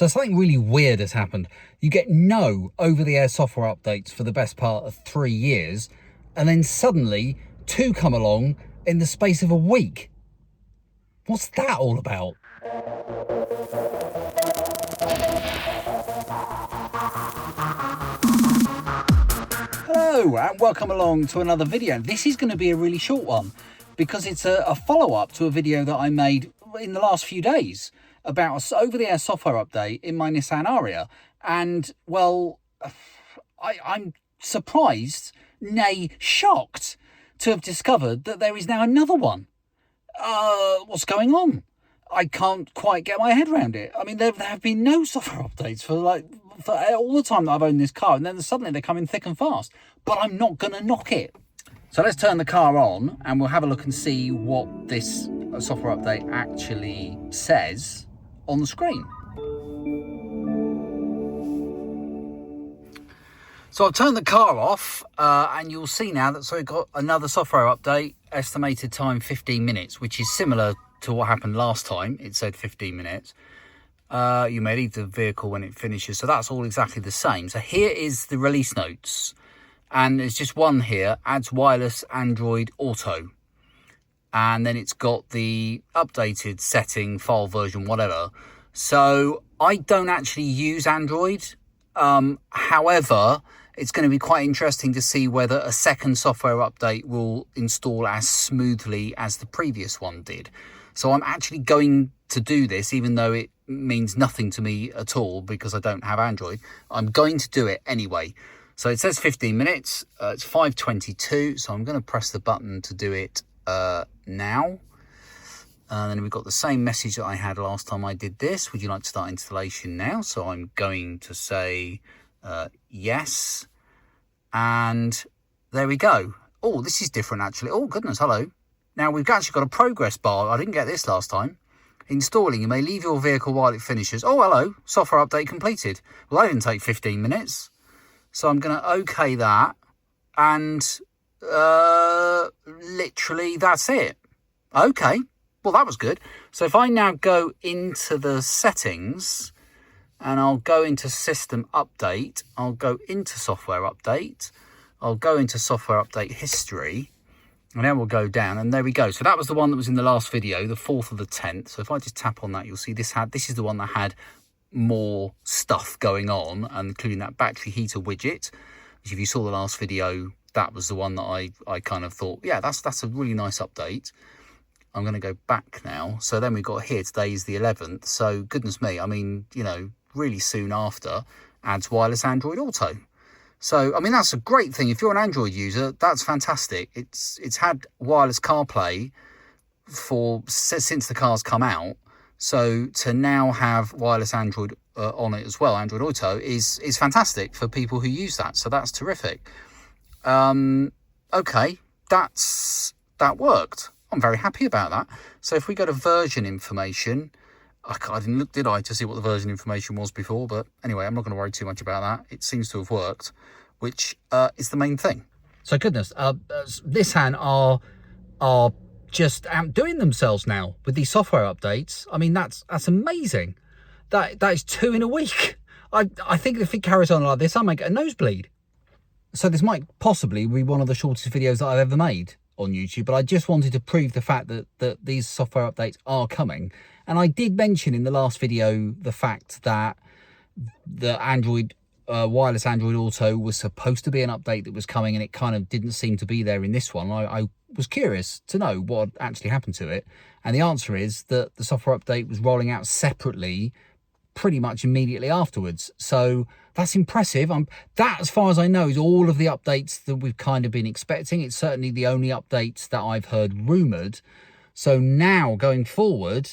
So something really weird has happened. You get no over-the-air software updates for the best part of 3 years, and then suddenly 2 come along in the space of a week. What's that all about? Hello and welcome along to another video. This is going to be a really short one because it's a follow-up to a video that I made in the last few days about an over-the-air software update in my Nissan Ariya. And, well, I'm surprised, nay, shocked to have discovered that there is now another one. What's going on? I can't quite get my head around it. I mean, there have been no software updates for all the time that I've owned this car, and then suddenly they come in thick and fast. But I'm not going to knock it. So let's turn the car on and we'll have a look and see what this software update actually says on the screen. So I'll turn the car off and you'll see now that we've got another software update, estimated time 15 minutes, which is similar to what happened last time. It said 15 minutes. You may leave the vehicle when it finishes. So that's all exactly the same. So here is the release notes. And there's just one here, adds wireless Android Auto. And then it's got the updated setting, file version, whatever. So I don't actually use Android. However, it's going to be quite interesting to see whether a second software update will install as smoothly as the previous one did. So I'm actually going to do this, even though it means nothing to me at all because I don't have Android. I'm going to do it anyway. So it says 15 minutes. It's 5:22. So I'm going to press the button to do it now. And then we've got the same message that I had last time I did this. Would you like to start installation now? So I'm going to say yes. And there we go. Oh, this is different actually. Oh, goodness, hello. Now we've actually got a progress bar. I didn't get this last time. Installing. You may leave your vehicle while it finishes. Oh, hello. Software update completed. Well, that didn't take 15 minutes. So I'm going to OK that. And literally that's it. OK. Well, that was good. So if I now go into the settings and I'll go into system update, I'll go into software update, I'll go into software update history, and then we'll go down and there we go. So that was the one that was in the last video, the 4th of the 10th. So if I just tap on that, you'll see this is the one that had more stuff going on, and including that battery heater widget, which if you saw the last video, that was the one that I kind of thought, yeah, that's a really nice update. I'm going to go back now. So then we've got here, today is the 11th. So goodness me, I mean, you know, really soon after, adds wireless Android Auto. So, I mean, that's a great thing. If you're an Android user, that's fantastic. It's had wireless CarPlay since the car's come out. So to now have wireless Android on it as well, Android Auto, is fantastic for people who use that. So that's terrific. Okay, that worked. I'm very happy about that. So if we go to version information, I didn't look, did I, to see what the version information was before? But anyway, I'm not going to worry too much about that. It seems to have worked, which is the main thing. So goodness, Nissan are just outdoing themselves now with these software updates. I mean, that's amazing. That is 2 in a week. I think if it carries on like this, I might get a nosebleed. So this might possibly be one of the shortest videos that I've ever made on YouTube, but I just wanted to prove the fact that these software updates are coming. And I did mention in the last video the fact that the Android wireless Android Auto was supposed to be an update that was coming, and it kind of didn't seem to be there in this one. I was curious to know what actually happened to it, and the answer is that the software update was rolling out separately pretty much immediately afterwards. So that's impressive. That, as far as I know, is all of the updates that we've kind of been expecting. It's certainly the only updates that I've heard rumoured. So now going forward,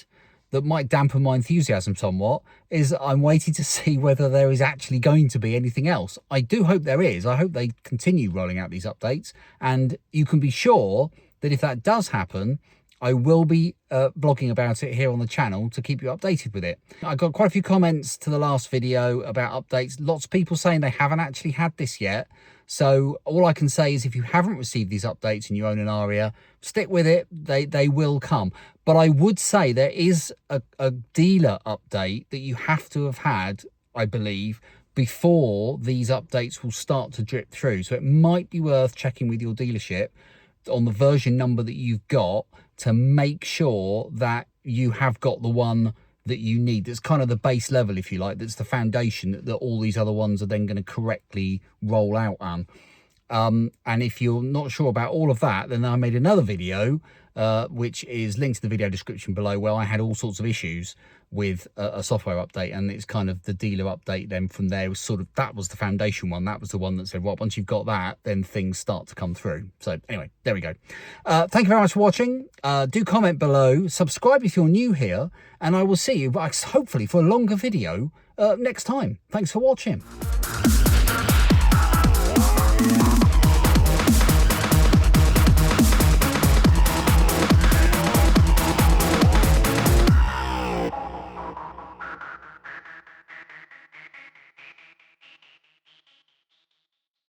that might dampen my enthusiasm somewhat, is I'm waiting to see whether there is actually going to be anything else. I do hope there is. I hope they continue rolling out these updates, and you can be sure that if that does happen, I will be blogging about it here on the channel to keep you updated with it. I got quite a few comments to the last video about updates. Lots of people saying they haven't actually had this yet. So all I can say is if you haven't received these updates and you own an Ariya, stick with it. They will come. But I would say there is a dealer update that you have to have had, I believe, before these updates will start to drip through. So it might be worth checking with your dealership on the version number that you've got to make sure that you have got the one that you need. That's kind of the base level, if you like. That's the foundation that all these other ones are then going to correctly roll out on. And if you're not sure about all of that, then I made another video, which is linked to the video description below, where I had all sorts of issues with a software update, and it's kind of the dealer update. Then from there was sort of, that was the foundation one. That was the one that said, well, once you've got that, then things start to come through. So anyway, there we go. Thank you very much for watching. Do comment below, subscribe if you're new here, and I will see you hopefully for a longer video next time. Thanks for watching.